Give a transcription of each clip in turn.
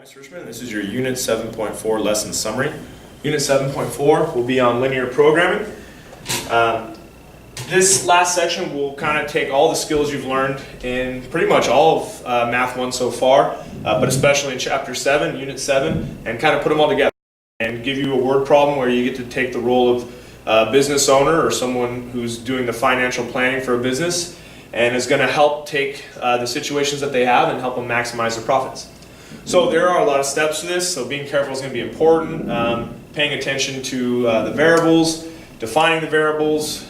Mr. Richmond. This is your Unit 7.4 lesson summary. Unit 7.4 will be on linear programming. This last section will kind of take all the skills you've learned in pretty much all of Math 1 so far, but especially in Chapter 7, Unit 7, and kind of put them all together and give you a word problem where you get to take the role of a business owner or someone who's doing the financial planning for a business and is going to help take the situations that they have and help them maximize their profits. So there are a lot of steps to this, so being careful is going to be important. Paying attention to the variables, defining the variables,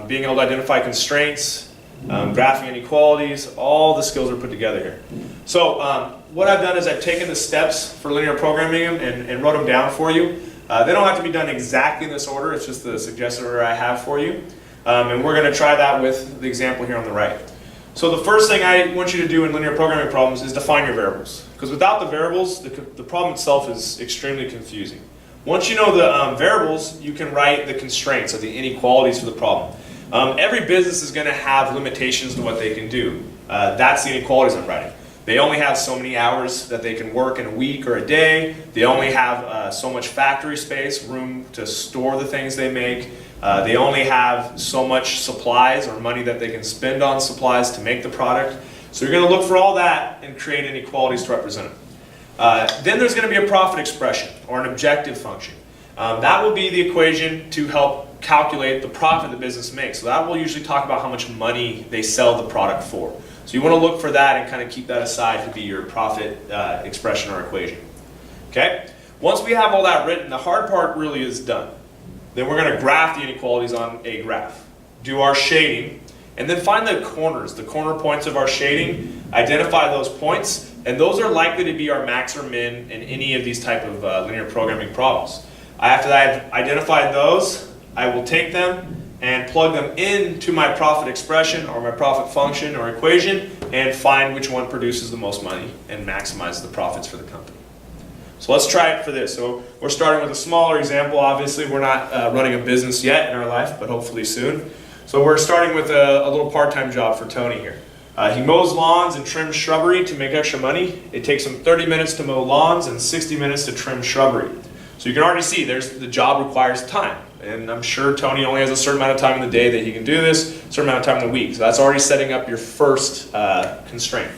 being able to identify constraints, graphing inequalities, all the skills are put together here. So what I've done is I've taken the steps for linear programming and wrote them down for you. They don't have to be done exactly in this order, it's just the suggested order I have for you. And we're going to try that with the example here on the right. So the first thing I want you to do in linear programming problems is define your variables. Because without the variables, the problem itself is extremely confusing. Once you know the variables, you can write the constraints or the inequalities for the problem. Every business is going to have limitations to what they can do. That's the inequalities I'm writing. They only have so many hours that they can work in a week or a day. They only have so much factory space, room to store the things they make. They only have so much supplies or money that they can spend on supplies to make the product. So you're going to look for all that and create inequalities to represent it. Then there's going to be a profit expression or an objective function. That will be the equation to help calculate the profit the business makes. So that will usually talk about how much money they sell the product for. So you want to look for that and kind of keep that aside to be your profit expression or equation. Okay? Once we have all that written, the hard part really is done. Then we're going to graph the inequalities on a graph, do our shading, and then find the corners, the corner points of our shading, identify those points, and those are likely to be our max or min in any of these type of linear programming problems. After I've identified those, I will take them and plug them into my profit expression or my profit function or equation and find which one produces the most money and maximizes the profits for the company. So let's try it for this. So we're starting with a smaller example. Obviously, we're not running a business yet in our life, but hopefully soon. So we're starting with a little part-time job for Tony here. He mows lawns and trims shrubbery to make extra money. It takes him 30 minutes to mow lawns and 60 minutes to trim shrubbery. So you can already see the job requires time. And I'm sure Tony only has a certain amount of time in the day that he can do this, a certain amount of time in the week. So that's already setting up your first constraint.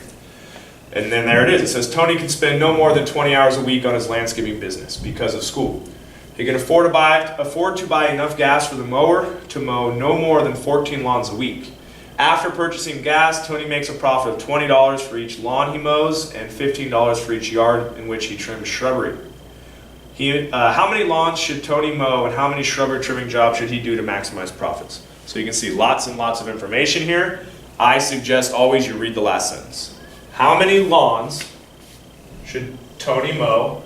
And then there it is. It says Tony can spend no more than 20 hours a week on his landscaping business because of school. He can afford to buy enough gas for the mower to mow no more than 14 lawns a week. After purchasing gas, Tony makes a profit of $20 for each lawn he mows and $15 for each yard in which he trims shrubbery. How many lawns should Tony mow and how many shrubbery trimming jobs should he do to maximize profits? So you can see lots and lots of information here. I suggest always you read the last sentence. How many lawns should Tony mow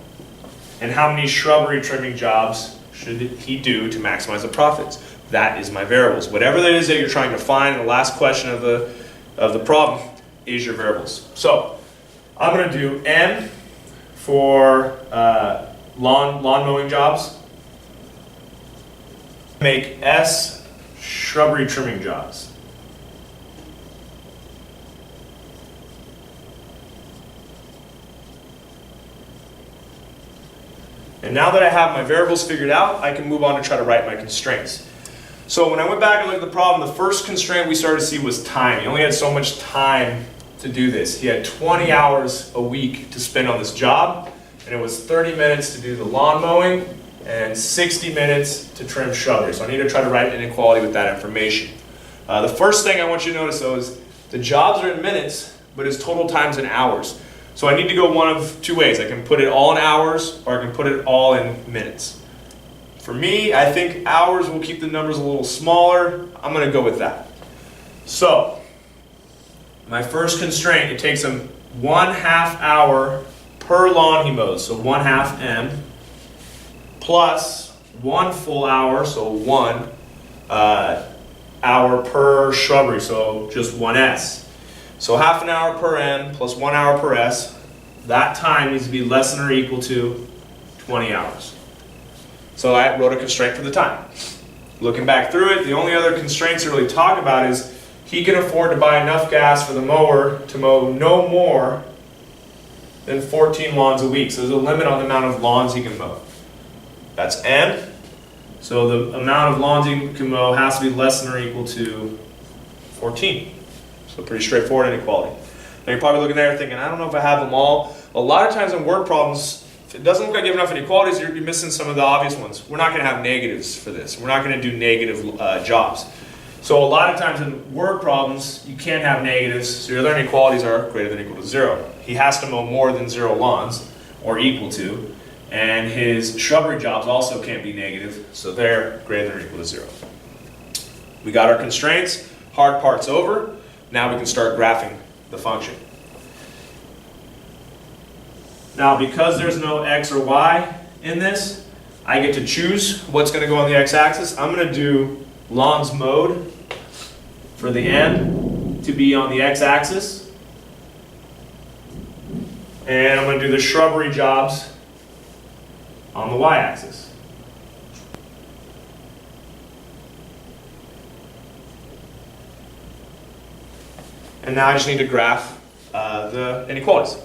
and how many shrubbery trimming jobs should he do to maximize the profits? That is my variables. Whatever that is that you're trying to find, the last question of the problem is your variables. So I'm going to do N for lawn mowing jobs. Make S shrubbery trimming jobs. And now that I have my variables figured out, I can move on to try to write my constraints. So when I went back and looked at the problem, the first constraint we started to see was time. He only had so much time to do this. He had 20 hours a week to spend on this job, and it was 30 minutes to do the lawn mowing and 60 minutes to trim shrubbery. So I need to try to write an inequality with that information. The first thing I want you to notice though is the jobs are in minutes, but his total time's in hours. So I need to go one of two ways. I can put it all in hours or I can put it all in minutes. For me, I think hours will keep the numbers a little smaller. I'm going to go with that. So my first constraint, it takes him 1/2 hour per lawn he mows, so 1/2 M, plus 1 full hour, so 1 hour per shrubbery, so just 1S. So 1/2 hour per M plus 1 hour per S, that time needs to be less than or equal to 20 hours. So I wrote a constraint for the time. Looking back through it, the only other constraints to really talk about is he can afford to buy enough gas for the mower to mow no more than 14 lawns a week. So there's a limit on the amount of lawns he can mow. That's M. So the amount of lawns he can mow has to be less than or equal to 14. So pretty straightforward inequality. Now you're probably looking there thinking, I don't know if I have them all. A lot of times in word problems, if it doesn't look like you have enough inequalities, you're missing some of the obvious ones. We're not going to have negatives for this. We're not going to do negative jobs. So a lot of times in word problems, you can't have negatives, so your other inequalities are greater than or equal to 0. He has to mow more than 0 lawns, or equal to, and his shrubbery jobs also can't be negative, so they're greater than or equal to 0. We got our constraints, hard part's over. Now we can start graphing the function. Now because there's no x or y in this, I get to choose what's going to go on the x-axis. I'm going to do lawns mowed for the m to be on the x-axis. And I'm going to do the shrubbery jobs on the y-axis. And now I just need to graph the inequalities.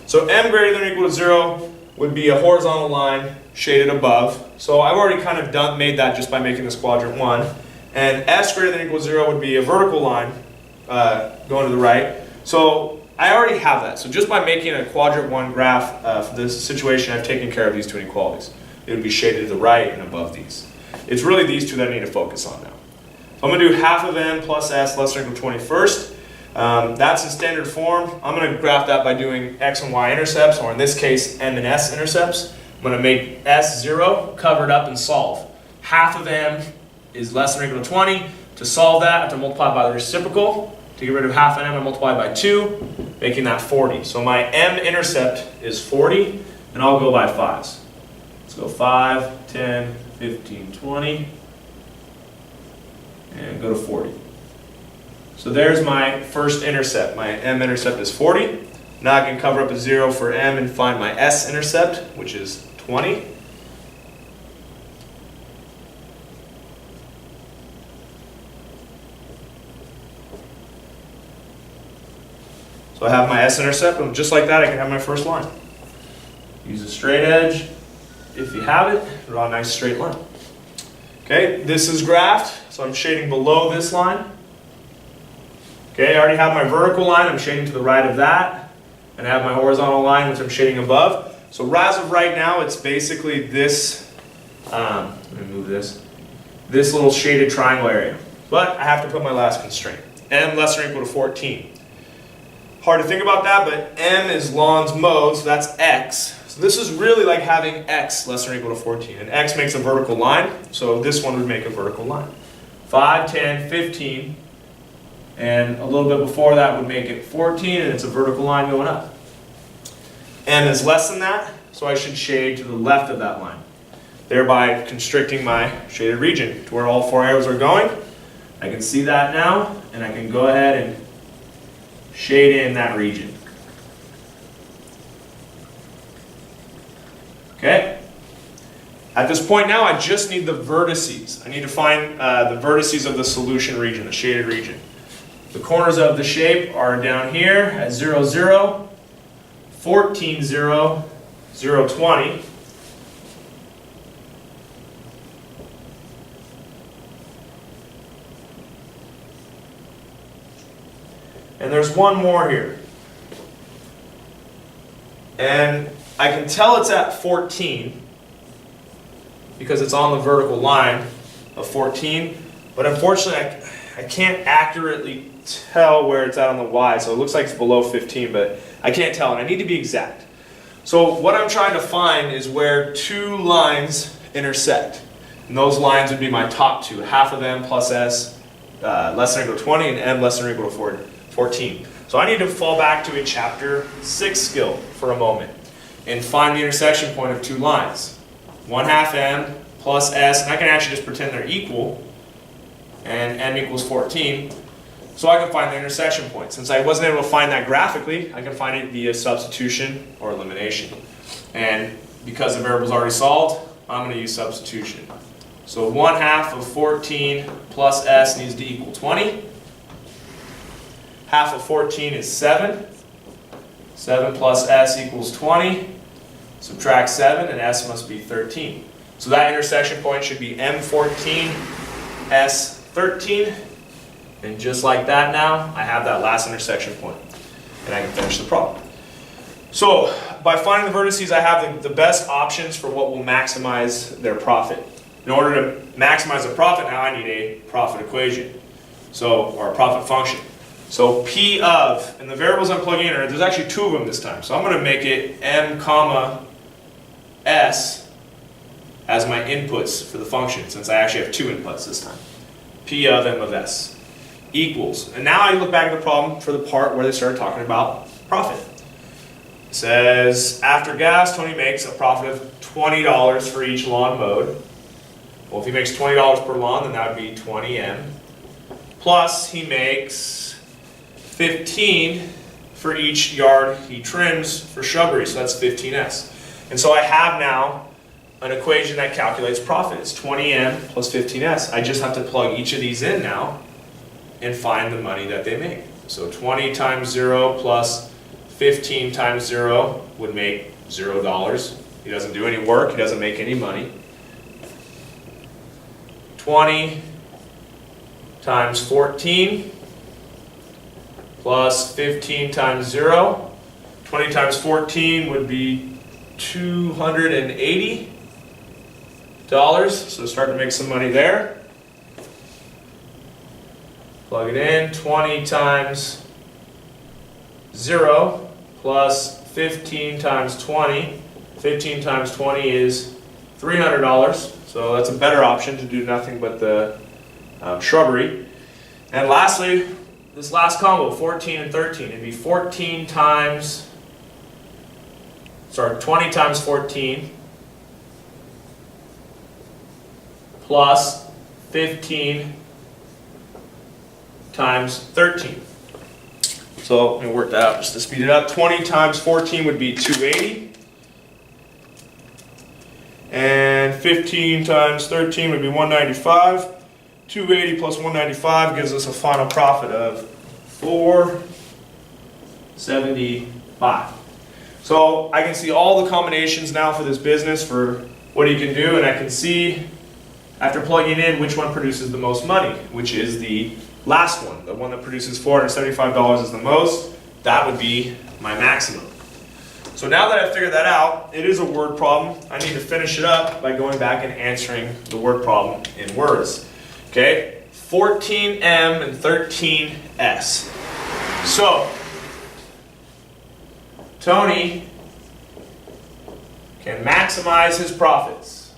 So m greater than or equal to 0 would be a horizontal line shaded above. So I've already kind of made that just by making this quadrant 1. And s greater than or equal to 0 would be a vertical line going to the right. So I already have that. So just by making a quadrant 1 graph for this situation, I've taken care of these two inequalities. It would be shaded to the right and above these. It's really these two that I need to focus on now. So I'm going to do half of m plus s less than or equal to 20 first. That's in standard form. I'm going to graph that by doing x and y intercepts, or in this case, m and s intercepts. I'm going to make s 0, cover it up, and solve. Half of m is less than or equal to 20. To solve that, I have to multiply by the reciprocal. To get rid of half of m, I multiply by 2, making that 40. So my m-intercept is 40, and I'll go by 5s. Let's go 5, 10, 15, 20, and go to 40. So there's my first intercept. My m-intercept is 40. Now I can cover up a 0 for m and find my s-intercept, which is 20. So I have my s-intercept, and just like that I can have my first line. Use a straight edge. If you have it, draw a nice straight line. Okay, this is graphed, so I'm shading below this line. Okay, I already have my vertical line, I'm shading to the right of that. And I have my horizontal line, which I'm shading above. So as of right now, it's basically this, let me move this little shaded triangle area. But I have to put my last constraint, m less than or equal to 14. Hard to think about that, but m is lawns mowed, so that's x. So this is really like having x less than or equal to 14. And x makes a vertical line, so this one would make a vertical line. 5, 10, 15. And a little bit before that would make it 14, and it's a vertical line going up. M is less than that, so I should shade to the left of that line, thereby constricting my shaded region to where all 4 arrows are going. I can see that now, and I can go ahead and shade in that region. Okay? At this point now, I just need the vertices. I need to find the vertices of the solution region, the shaded region. The corners of the shape are down here at 0, 0, 14, 0, 0, 20. And there's one more here. And I can tell it's at 14 because it's on the vertical line of 14. But unfortunately, I can't accurately tell where it's at on the y, so it looks like it's below 15, but I can't tell, and I need to be exact. So what I'm trying to find is where 2 lines intersect. And those lines would be my top 2, half of m plus s less than or equal to 20, and m less than or equal to 14. So I need to fall back to a chapter 6 skill for a moment and find the intersection point of 2 lines. 1/2 m plus s, and I can actually just pretend they're equal, and m equals 14. So I can find the intersection point. Since I wasn't able to find that graphically, I can find it via substitution or elimination. And because the variable's already solved, I'm going to use substitution. So 1/2 of 14 plus s needs to equal 20. Half of 14 is 7. 7 plus S equals 20. Subtract 7 and S must be 13. So that intersection point should be M14, S13. And just like that now, I have that last intersection point. And I can finish the problem. So by finding the vertices, I have the best options for what will maximize their profit. In order to maximize the profit, now I need a profit equation. Or a profit function. So P of, and the variables I'm plugging in are, there's actually 2 of them this time. So I'm going to make it M comma S as my inputs for the function, since I actually have 2 inputs this time. P of M of S equals. And now I look back at the problem for the part where they started talking about profit. It says, after gas, Tony makes a profit of $20 for each lawn mowed. Well, if he makes $20 per lawn, then that would be 20M. Plus, he makes 15 for each yard he trims for shrubbery, so that's 15S. And so I have now an equation that calculates profit. It's 20M plus 15S. I just have to plug each of these in now and find the money that they make. So 20 times 0 plus 15 times 0 would make $0. He doesn't do any work, he doesn't make any money. 20 times 14 plus 15 times 0. 20 times 14 would be $280. So start to make some money there. Plug it in. 20 times 0 plus 15 times 20. 15 times 20 is $300. So that's a better option to do nothing but the shrubbery. And lastly, this last combo, 14 and 13, it'd be 20 times 14 plus 15 times 13. So let me work that out just to speed it up. 20 times 14 would be 280. And 15 times 13 would be 195. 280 plus 195 gives us a final profit of 475. So I can see all the combinations now for this business for what he can do, and I can see after plugging in which one produces the most money, which is the last one. The one that produces $475 is the most. That would be my maximum. So now that I've figured that out, it is a word problem. I need to finish it up by going back and answering the word problem in words. Okay, 14M and 13S. So, Tony can maximize his profits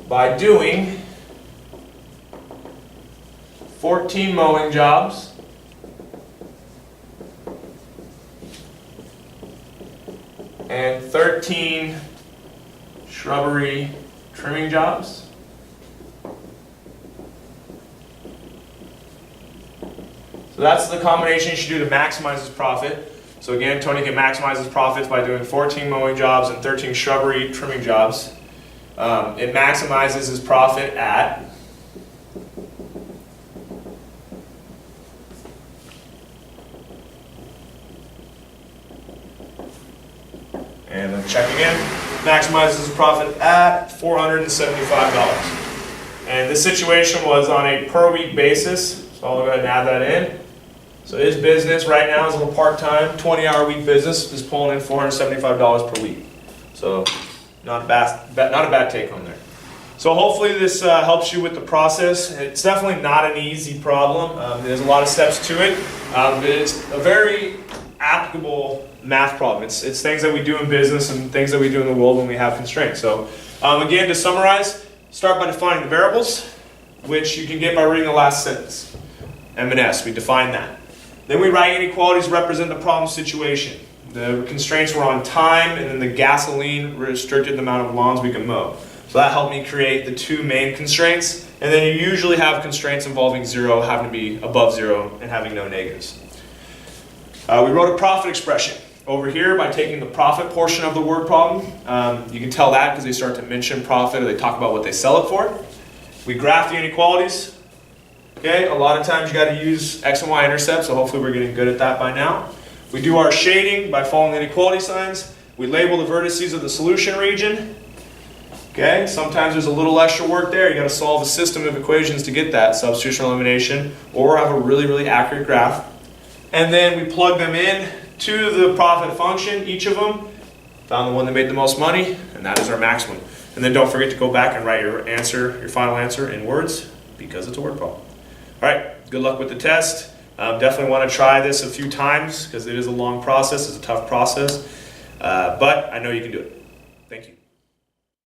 by doing 14 mowing jobs and 13 shrubbery trimming jobs. So that's the combination you should do to maximize his profit. So again, Tony can maximize his profits by doing 14 mowing jobs and 13 shrubbery trimming jobs. It maximizes his profit at and then check again. Maximizes his profit at $475. And this situation was on a per week basis, so I'll go ahead and add that in. So his business right now is a little part-time, 20-hour week business, is pulling in $475 per week. So not a bad take home there. So hopefully this helps you with the process. It's definitely not an easy problem. There's a lot of steps to it. But it's a very applicable math problem. It's things that we do in business and things that we do in the world when we have constraints. So again, to summarize, start by defining the variables, which you can get by reading the last sentence. M and S, we define that. Then we write inequalities represent the problem situation. The constraints were on time, and then the gasoline restricted the amount of lawns we can mow. So that helped me create the 2 main constraints. And then you usually have constraints involving 0, having to be above 0, and having no negatives. We wrote a profit expression over here by taking the profit portion of the word problem. You can tell that because they start to mention profit, or they talk about what they sell it for. We graph the inequalities. Okay, a lot of times you got to use X and Y intercepts, so hopefully we're getting good at that by now. We do our shading by following the inequality signs. We label the vertices of the solution region. Okay, sometimes there's a little extra work there. You got to solve a system of equations to get that substitution elimination, or have a really, really accurate graph. And then we plug them in to the profit function, each of them. Found the one that made the most money, and that is our maximum. And then don't forget to go back and write your answer, your final answer in words, because it's a word problem. All right, good luck with the test. Definitely want to try this a few times because it is a long process, it's a tough process, but I know you can do it. Thank you.